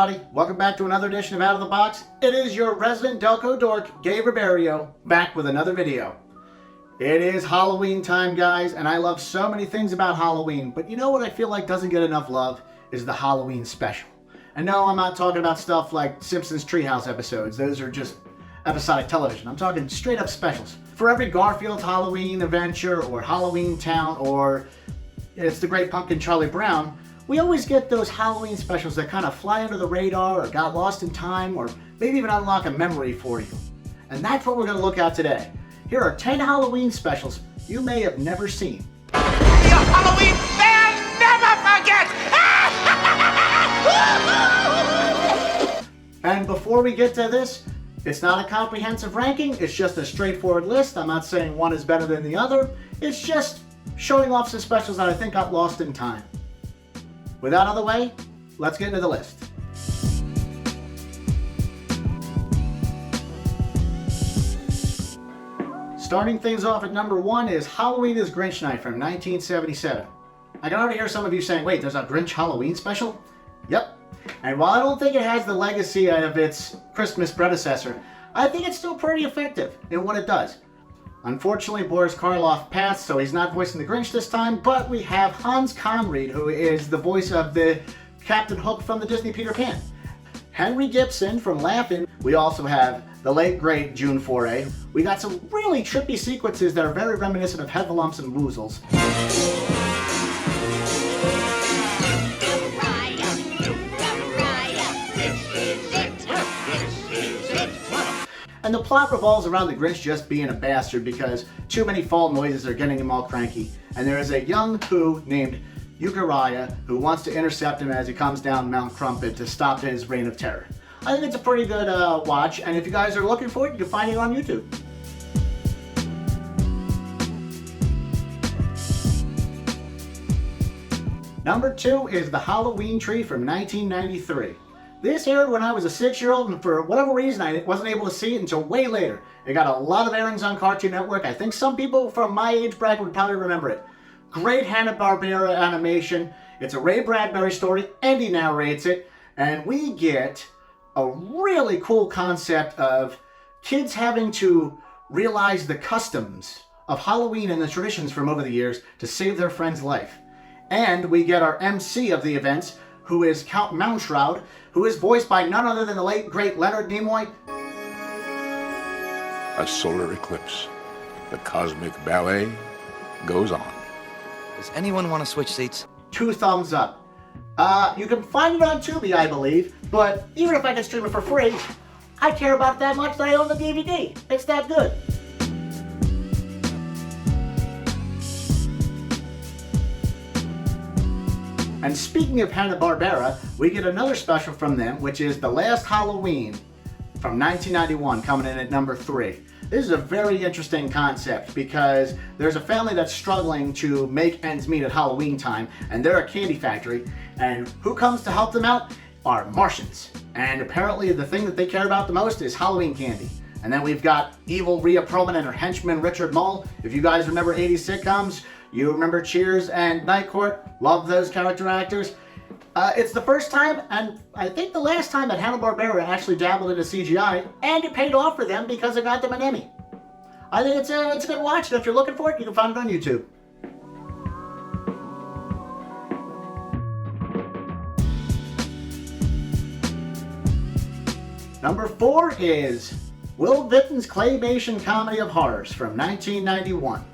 everybody? Welcome back to another edition of Out of the Box. It is your resident Delco Dork, Gabe Riberio, back with another video. It is Halloween time, guys, and I love so many things about Halloween, but you know what I feel like doesn't get enough love is the Halloween special. And no, I'm not talking about stuff like Simpsons Treehouse episodes. Those are just episodic television. I'm talking straight up specials. For every Garfield Halloween adventure or Halloween Town or It's the Great Pumpkin Charlie Brown, we always get those Halloween specials that kind of fly under the radar or got lost in time or maybe even unlock a memory for you. And that's what we're going to look at today. Here are 10 Halloween specials you may have never seen. Your Halloween they'll never forget! And before we get to this, it's not a comprehensive ranking, it's just a straightforward list. I'm not saying one is better than the other. It's just showing off some specials that I think got lost in time. With that out of the way, let's get into the list. Starting things off at number 1 is Halloween is Grinch Night from 1977. I can already hear some of you saying, wait, there's a Grinch Halloween special? Yep. And while I don't think it has the legacy of its Christmas predecessor, I think it's still pretty effective in what it does. Unfortunately, Boris Karloff passed, so he's not voicing the Grinch this time, but we have Hans Conried, who is the voice of the Captain Hook from the Disney Peter Pan. Henry Gibson from Laugh-In. We also have the late, great June Foray. We got some really trippy sequences that are very reminiscent of Headlumps and Woozles. And the plot revolves around the Grinch just being a bastard because too many fall noises are getting him all cranky. And there is a young Pooh named Euchariah who wants to intercept him as he comes down Mount Crumpet to stop his reign of terror. I think it's a pretty good watch, and if you guys are looking for it, you can find it on YouTube. Number 2 is The Halloween Tree from 1993. This aired when I was a 6-year-old, and for whatever reason, I wasn't able to see it until way later. It got a lot of airings on Cartoon Network. I think some people from my age bracket would probably remember it. Great Hanna-Barbera animation. It's a Ray Bradbury story. Andy narrates it, and we get a really cool concept of kids having to realize the customs of Halloween and the traditions from over the years to save their friend's life. And we get our MC of the events, who is Count Mounshroud, who is voiced by none other than the late, great Leonard Nimoy. A solar eclipse. The cosmic ballet goes on. Does anyone want to switch seats? 2 thumbs up. You can find it on Tubi, I believe, but even if I can stream it for free, I care about that much that I own the DVD. It's that good. And speaking of Hanna-Barbera, we get another special from them, which is The Last Halloween from 1991, coming in at number 3. This is a very interesting concept because there's a family that's struggling to make ends meet at Halloween time, and they're a candy factory, and who comes to help them out are Martians. And apparently the thing that they care about the most is Halloween candy. And then we've got evil Rhea Perlman and her henchman Richard Mull. If you guys remember 80s sitcoms, you remember Cheers and Night Court. Love those character actors. It's the first time, and I think the last time, that Hanna-Barbera actually dabbled into CGI, and it paid off for them because it got them an Emmy. I think it's a good watch, and if you're looking for it, you can find it on YouTube. Number 4 is Will Vinton's Claymation Comedy of Horrors from 1991.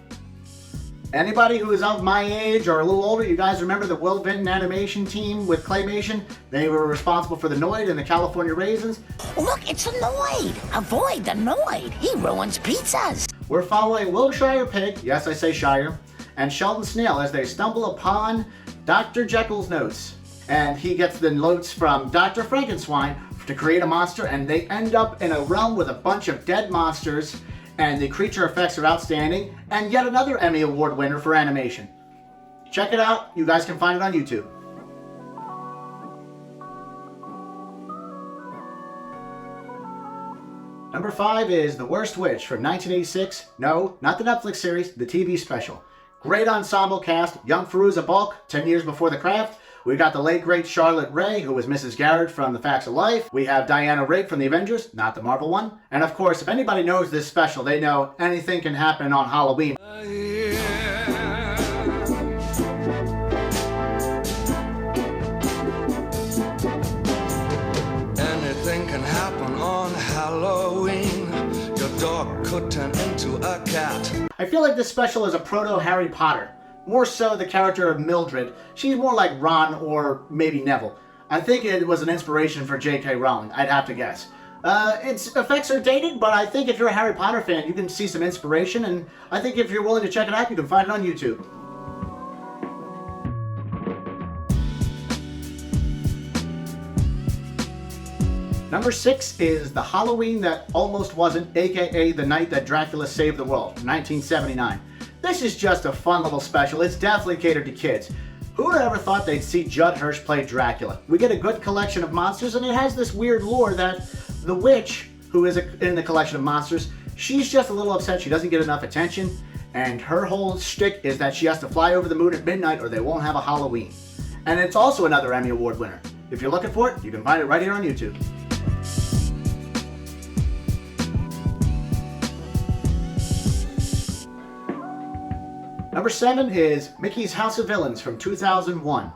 Anybody who is of my age or a little older, you guys remember the Will Vinton animation team with Claymation? They were responsible for the Noid and the California Raisins. Look, it's a Noid! Avoid the Noid! He ruins pizzas! We're following Wilshire Pig, yes I say Shire, and Sheldon Snail as they stumble upon Dr. Jekyll's notes. And he gets the notes from Dr. Frankenstein to create a monster, and they end up in a realm with a bunch of dead monsters, and the creature effects are outstanding, and yet another Emmy Award winner for animation. Check it out. You guys can find it on YouTube. Number 5 is The Worst Witch from 1986. No, not the Netflix series, the TV special. Great ensemble cast. Young Fairuza Balk, 10 years before The Craft. We got the late great Charlotte Rae, who was Mrs. Garrett from The Facts of Life. We have Diana Rigg from The Avengers, not the Marvel one. And of course, if anybody knows this special, they know anything can happen on Halloween. Anything can happen on Halloween. Your dog could turn into a cat. I feel like this special is a proto-Harry Potter. More so the character of Mildred. She's more like Ron or maybe Neville. I think it was an inspiration for J.K. Rowling, I'd have to guess. Its effects are dated, but I think if you're a Harry Potter fan, you can see some inspiration, and I think if you're willing to check it out, you can find it on YouTube. Number 6 is The Halloween That Almost Wasn't, aka The Night That Dracula Saved the World, 1979. This is just a fun little special. It's definitely catered to kids. Who would have ever thought they'd see Judd Hirsch play Dracula? We get a good collection of monsters, and it has this weird lore that the witch, who is in the collection of monsters, she's just a little upset she doesn't get enough attention, and her whole shtick is that she has to fly over the moon at midnight or they won't have a Halloween. And it's also another Emmy Award winner. If you're looking for it, you can find it right here on YouTube. Number 7 is Mickey's House of Villains from 2001.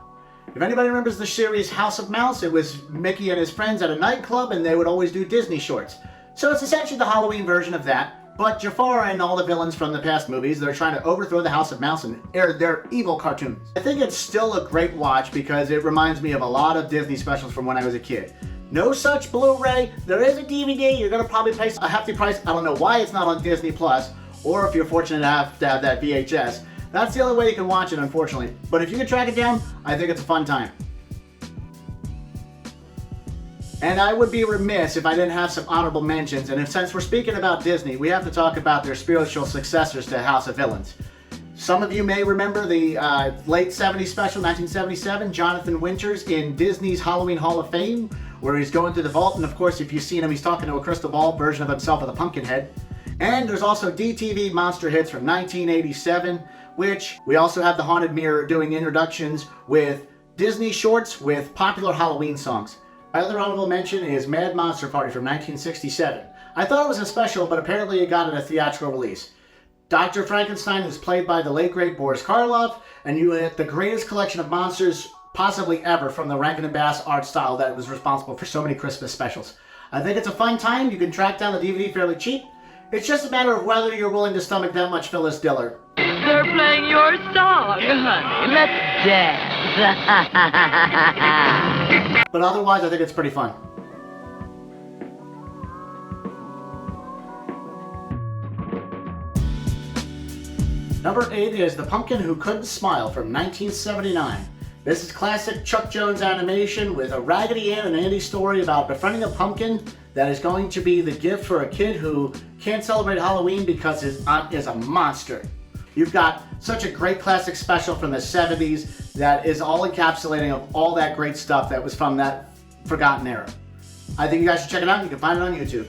If anybody remembers the series House of Mouse, it was Mickey and his friends at a nightclub, and they would always do Disney shorts. So it's essentially the Halloween version of that, but Jafar and all the villains from the past movies, they're trying to overthrow the House of Mouse and air their evil cartoons. I think it's still a great watch because it reminds me of a lot of Disney specials from when I was a kid. No such Blu-ray, there is a DVD, you're going to probably pay a hefty price. I don't know why it's not on Disney Plus, or if you're fortunate enough to have that VHS. That's the only way you can watch it, unfortunately. But if you can track it down, I think it's a fun time. And I would be remiss if I didn't have some honorable mentions, and since we're speaking about Disney, we have to talk about their spiritual successors to House of Villains. Some of you may remember the late 70s special, 1977, Jonathan Winters in Disney's Halloween Hall of Fame, where he's going through the vault, and of course, if you've seen him, he's talking to a crystal ball version of himself with a pumpkin head. And there's also DTV Monster Hits from 1987, which we also have the Haunted Mirror doing introductions with Disney shorts with popular Halloween songs. My other honorable mention is Mad Monster Party from 1967. I thought it was a special, but apparently it got a theatrical release. Dr. Frankenstein is played by the late great Boris Karloff, and you get the greatest collection of monsters possibly ever from the Rankin and Bass art style that was responsible for so many Christmas specials. I think it's a fun time. You can track down the DVD fairly cheap. It's just a matter of whether you're willing to stomach that much Phyllis Diller. They're playing your song, honey. Let's dance. But otherwise, I think it's pretty fun. Number 8 is The Pumpkin Who Couldn't Smile from 1979. This is classic Chuck Jones animation with a Raggedy Ann and Andy story about befriending a pumpkin that is going to be the gift for a kid who can't celebrate Halloween because his aunt is a monster. You've got such a great classic special from the 70s that is all encapsulating of all that great stuff that was from that forgotten era. I think you guys should check it out. You can find it on YouTube.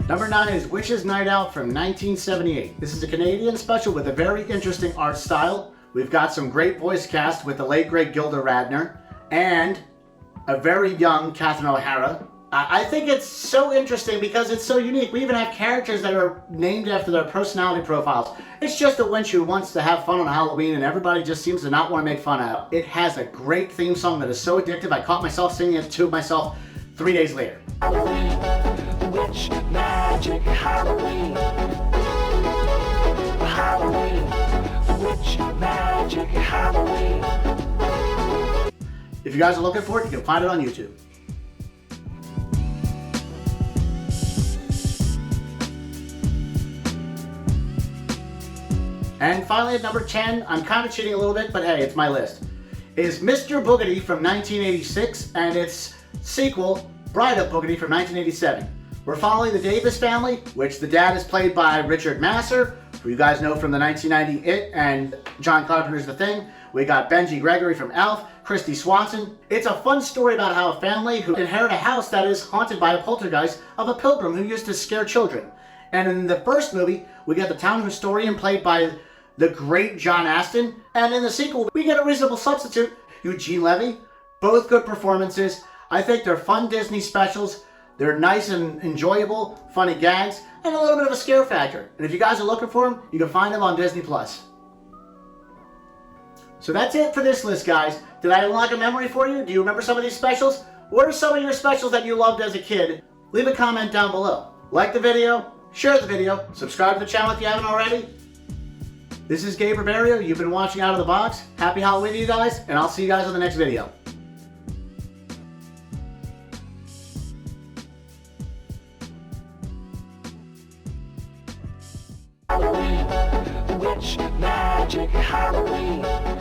Number 9 is Witch's Night Out from 1978. This is a Canadian special with a very interesting art style. We've got some great voice cast with the late great Gilda Radner and a very young Catherine O'Hara. I think it's so interesting because it's so unique. We even have characters that are named after their personality profiles. It's just a witch who wants to have fun on Halloween and everybody just seems to not want to make fun of it. It has a great theme song that is so addictive. I caught myself singing it to myself 3 days later. Halloween, witch, magic, Halloween. Halloween, witch, magic, Halloween. If you guys are looking for it, you can find it on YouTube. And finally at number 10, I'm kind of cheating a little bit, but hey, it's my list, is Mr. Boogedy from 1986 and its sequel, Bride of Boogedy from 1987. We're following the Davis family, which the dad is played by Richard Masur, who you guys know from the 1990 It and John Carpenter's The Thing. We got Benji Gregory from Alf, Christy Swanson. It's a fun story about how a family who inherit a house that is haunted by a poltergeist of a pilgrim who used to scare children. And in the first movie, we get the town historian played by the great John Astin. And in the sequel, we get a reasonable substitute, Eugene Levy. Both good performances. I think they're fun Disney specials. They're nice and enjoyable, funny gags, and a little bit of a scare factor. And if you guys are looking for them, you can find them on Disney+. So that's it for this list, guys. Did I unlock a memory for you? Do you remember some of these specials? What are some of your specials that you loved as a kid? Leave a comment down below. Like the video, share the video, subscribe to the channel if you haven't already. This is Gabe Riberio. You've been watching Out of the Box. Happy Halloween to you guys, and I'll see you guys in the next video. Halloween, witch magic Halloween.